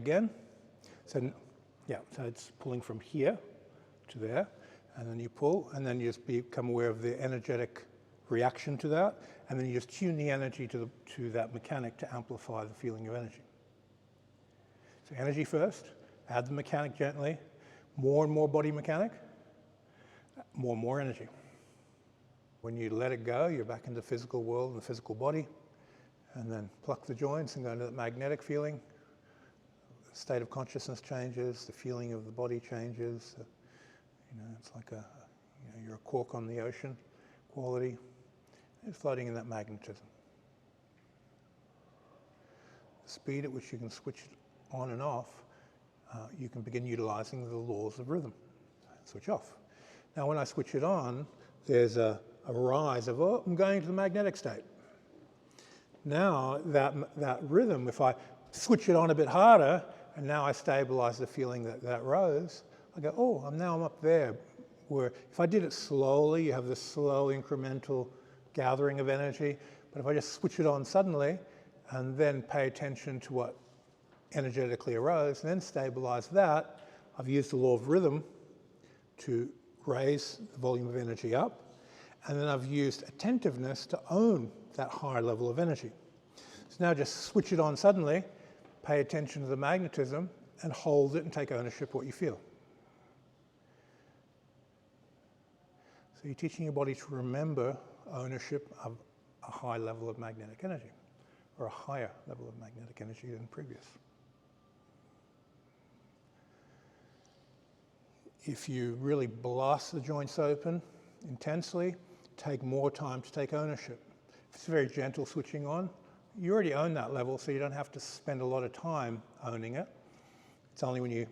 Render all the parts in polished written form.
again. So, yeah, so it's pulling from here to there, and then you pull, and then you just become aware of the energetic reaction to that, and then you just tune the energy to that mechanic to amplify the feeling of energy. So energy first, add the mechanic gently, more and more body mechanic, more and more energy. When you let it go, you're back in the physical world and the physical body, and then pluck the joints and go into that magnetic feeling. The state of consciousness changes, the feeling of the body changes. It's like you're a cork on the ocean quality. It's floating in that magnetism. The speed at which you can switch it on and off, you can begin utilizing the laws of rhythm. Switch off. Now when I switch it on, there's a rise of, oh, I'm going to the magnetic state. Now that rhythm, if I switch it on a bit harder, and now I stabilize the feeling that rose, I go, oh, I'm up there. Where if I did it slowly, you have this slow incremental gathering of energy. But if I just switch it on suddenly and then pay attention to what energetically arose and then stabilize that, I've used the law of rhythm to raise the volume of energy up. And then I've used attentiveness to own that higher level of energy. So now just switch it on suddenly, pay attention to the magnetism, and hold it and take ownership of what you feel. So you're teaching your body to remember ownership of a high level of magnetic energy, or a higher level of magnetic energy than previous. If you really blast the joints open intensely, take more time to take ownership. If it's very gentle switching on, you already own that level, so you don't have to spend a lot of time owning it. It's only when you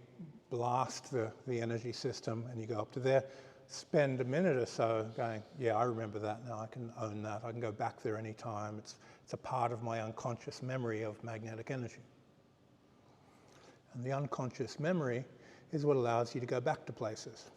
blast the energy system and you go up to there, spend a minute or so going, yeah, I remember that now, I can own that, I can go back there anytime. It's a part of my unconscious memory of magnetic energy. And the unconscious memory is what allows you to go back to places.